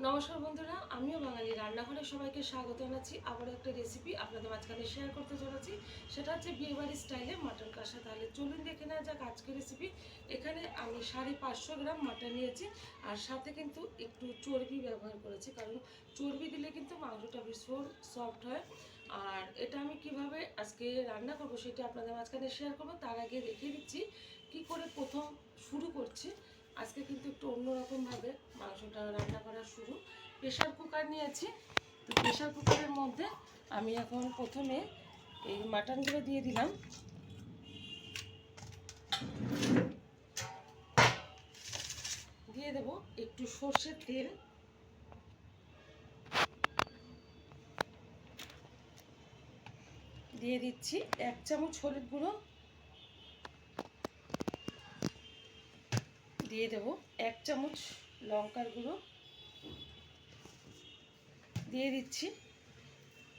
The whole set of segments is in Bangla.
নমস্কার বন্ধুরা, আমিও বাঙালি রান্নাঘরে সবাইকে স্বাগত জানাচ্ছি। আবার একটা রেসিপি আপনাদের মাঝখানে শেয়ার করতে চলেছি। সেটা হচ্ছে বিয়েবাড়ির স্টাইলে মাটন কষা। তাহলে চলুন দেখে নেওয়া যাক আজকের রেসিপি। এখানে আমি 550 গ্রাম মাটন নিয়েছি, আর সাথে কিন্তু একটু চর্বি ব্যবহার করেছি, কারণ চর্বি দিলে কিন্তু মাংসটা ভীষণ সফট হয়। আর এটা আমি কিভাবে আজকে রান্না করব সেটা আপনাদের মাঝখানে শেয়ার করব। তার আগে দেখিয়ে দিচ্ছি কি করে প্রথম শুরু করছি। আজকে কিন্তু একটু অন্যরকমভাবে মাংসটা রান্না করা শুরু। প্রেশার কুকার নিয়েছি, তো প্রেশার কুকারের মধ্যে আমি এখন প্রথমে এই মাটনগুলো দিয়ে দিলাম। দিয়ে দেব একটু সর্ষের তেল, দিয়ে দিচ্ছি 1 চামচ হলুদ গুঁড়ো, দিয়ে দেব 1 চামচ লঙ্কার গুঁড়ো, দিয়ে দিচ্ছি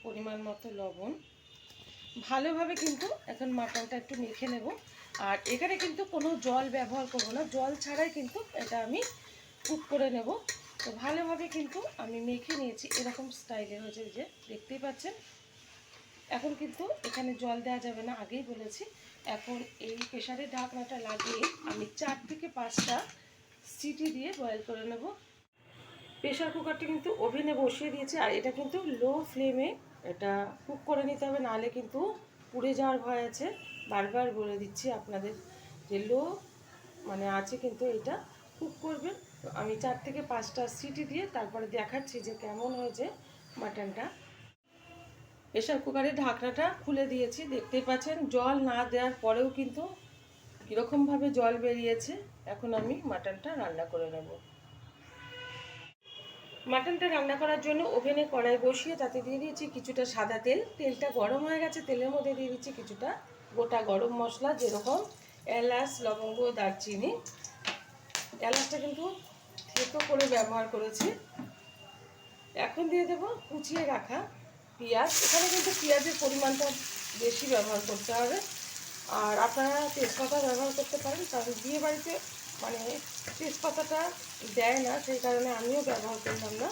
পরিমাণ মতো লবণ। ভালোভাবে কিন্তু এখন মাটনটা একটু মেখে নেব। আর এখানে কিন্তু কোনো জল ব্যবহার করব না, জল ছাড়াই কিন্তু এটা আমি কুক করে নেব। তো ভালোভাবে কিন্তু আমি মেখে নিয়েছি, এরকম স্টাইলে হয়েছে, যে দেখতেই পাচ্ছেন। এখন কিন্তু এখানে জল দেওয়া যাবে না, আগেই বলেছি। এখন এই প্রেশারের ঢাকনাটা লাগিয়ে আমি 4 থেকে 5টা সিটি দিয়ে বয়েল করে নেব। প্রেশার কুকারটা কিন্তু ওভেনে বসিয়ে দিয়েছি, আর এটা কিন্তু লো ফ্লেমে এটা কুক করে নিতে হবে, নাহলে কিন্তু পুড়ে যাওয়ার ভয় আছে। বারবার বলে দিচ্ছি আপনাদের যে লো আছে কিন্তু এটা কুক করবেন। তো আমি 4 থেকে 5টা সিটি দিয়ে তারপরে দেখাচ্ছি যে কেমন হয়েছে মাটনটা। প্রেশার কুকারের ঢাকনাটা খুলে দিয়েছি, দেখতেই পাচ্ছেন জল না দেওয়ার পরেও কিন্তু কীরকমভাবে জল বেরিয়েছে। এখন আমি মাটনটা রান্না করে নেব। মাটনটা রান্না করার জন্য ওভেনে কড়াই বসিয়ে তাতে দিয়ে দিয়েছি কিছুটা সাদা তেল। তেলটা গরম হয়ে গেছে, তেলের মধ্যে দিয়ে দিচ্ছি কিছুটা গোটা গরম মশলা, যেরকম এলাচ, লবঙ্গ, দারচিনি। এলাচটা কিন্তু থেতো করে ব্যবহার করেছি। এখন দিয়ে দেব কুচিয়ে রাখা পেঁয়াজ। এখানে কিন্তু পেঁয়াজের পরিমাণটা বেশি ব্যবহার করতে হবে। আর আপনারা তেজপাতা ব্যবহার করতে পারেন, কারণ বিয়ে বাড়িতে তেজপাতাটা দেয় না, সেই কারণে আমিও ব্যবহার করলাম না।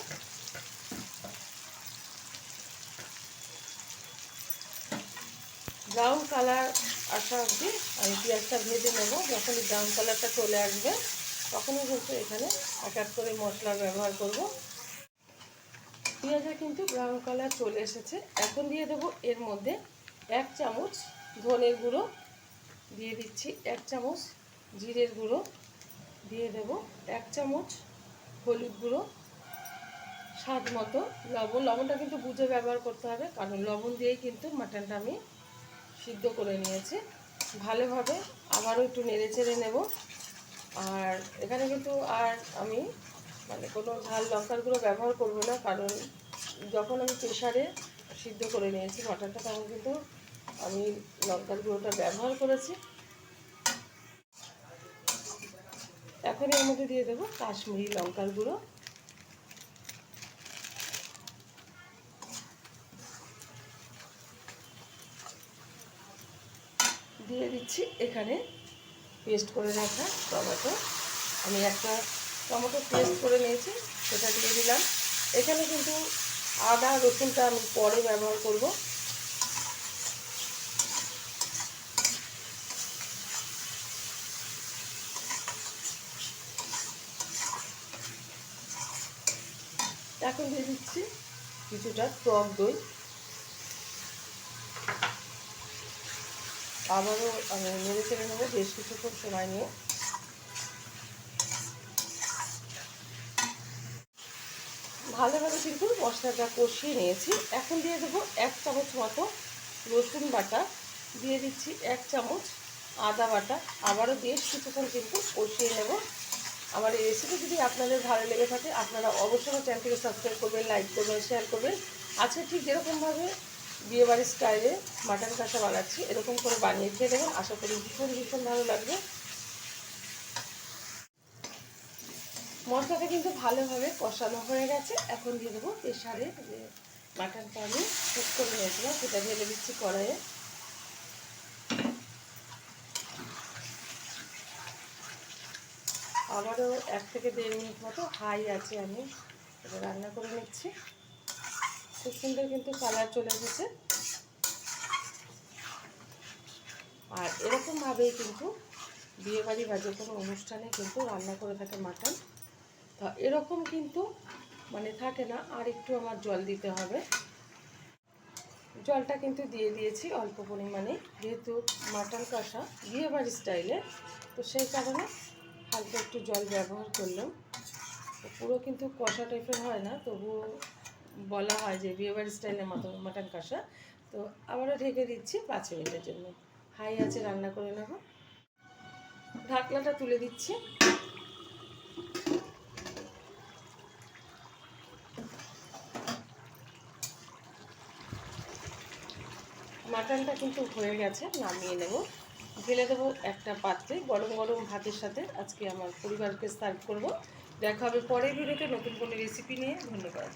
ব্রাউন কালার আসা অবধি আমি পেঁয়াজটা ভেজে নেব। যখন ব্রাউন কালারটা চলে আসবে তখনই কিন্তু এখানে এক করে মশলা ব্যবহার করব। পেঁয়াজে কিন্তু ব্রাউন কালার চলে এসেছে। এখন দিয়ে দেবো এর মধ্যে 1 চামচ ধনের গুঁড়ো, দিয়ে দিচ্ছি 1 চামচ জিরের গুঁড়ো, দিয়ে দেব 1 চামচ হলুদ গুঁড়ো, স্বাদ মতো লবণ। লবণটা কিন্তু বুঝে ব্যবহার করতে হবে, কারণ লবণ দিয়েই কিন্তু মাটনটা আমি সিদ্ধ করে নিয়েছি। ভালোভাবে আবারও একটু নেড়ে চেড়ে নেব। আর এখানে কিন্তু আর আমি কোনো ঝাল লঙ্কার গুঁড়ো ব্যবহার করব না, কারণ যখন আমি প্রেশারে সিদ্ধ করে নিয়েছি মাটনটা, তখন কিন্তু আমি লঙ্কার গুঁড়োটা ব্যবহার করেছি। এখন এর মধ্যে দিয়ে দেবো কাশ্মীরি লঙ্কার গুঁড়ো, দিয়ে দিচ্ছি এখানে পেস্ট করে রাখা টমেটো। আমি একটা টমেটো পেস্ট করে নিয়েছি, সেটা দিয়ে দিলাম। এখানে কিন্তু আদা রসুনটা আমি পরে ব্যবহার করব। এখন দিয়ে দিচ্ছি কিছুটা টক দই। আবারও আমি নেড়ে চেড়ে নেবো বেশ কিছুক্ষণ সময় নিয়ে। ভালোভাবে কিন্তু মশলাটা কষিয়ে নিয়েছি। এখন দিয়ে দেবো 1 চামচ মতো রসুন বাটা, দিয়ে দিচ্ছি 1 চামচ আদা বাটা। আবারও বেশ কিছুক্ষণ কিন্তু কষিয়ে নেব। আমার এই রেসিপি যদি আপনাদের ভালো লেগে থাকে, আপনারা অবশ্যই আমার চ্যানেলটিকে সাবস্ক্রাইব করবেন, লাইক করবেন, শেয়ার করবেন। আজকে ঠিক যেরকমভাবে বিয়েবাড়ির স্টাইলে মাটন কষা বানাচ্ছি, এরকম করে বানিয়ে খেয়ে দেবেন। আশা করি ভীষণ ভীষণ ভালো লাগবে। মশলাটা কিন্তু ভালোভাবে কষানো হয়ে গেছে। এখন দিয়ে দেবো প্রেশারে যে মাটনটা আমি কুক করে নিয়েছিলাম, সেটা ঢেলে দিচ্ছি কড়াইয়ে। আবারও 1 থেকে 1.5 মিনিট মতো হাই আছে আমি এটা রান্না করে নিচ্ছি। খুব সুন্দর কিন্তু কালার চলে এসেছে। আর এরকমভাবেই কিন্তু বিয়েবাড়ি বা যে কোনো অনুষ্ঠানে কিন্তু রান্না করে থাকে মাটন। তা এরকম কিন্তু মানে থাকে না, আর একটু আমার জল দিতে হবে। জলটা কিন্তু দিয়ে দিয়েছি অল্প পরিমাণে, যেহেতু মাটন কষা বিয়েবাড়ি স্টাইলে, তো সেই কারণে হালকা একটু জল ব্যবহার করলাম। তো পুরো কিন্তু কষা টাইপের হয় না, তবুও বলা হয় যে বিয়েবাড়ি স্টাইলে মাটন কষা। তো আবারও ঢেকে দিচ্ছি 5 মিনিটের জন্য। হাই আছে রান্না করে নেব। ঢাকনাটা তুলে দিচ্ছি। মাটনটা কিন্তু হয়ে গেছে, নামিয়ে নেব। ঢেলে দেবো একটা পাত্রে। গরম গরম ভাতের সাথে আজকে আমার পরিবারকে সার্ভ করব। দেখা হবে পরের ভিডিওতে নতুন কোনো রেসিপি নিয়ে। ধন্যবাদ।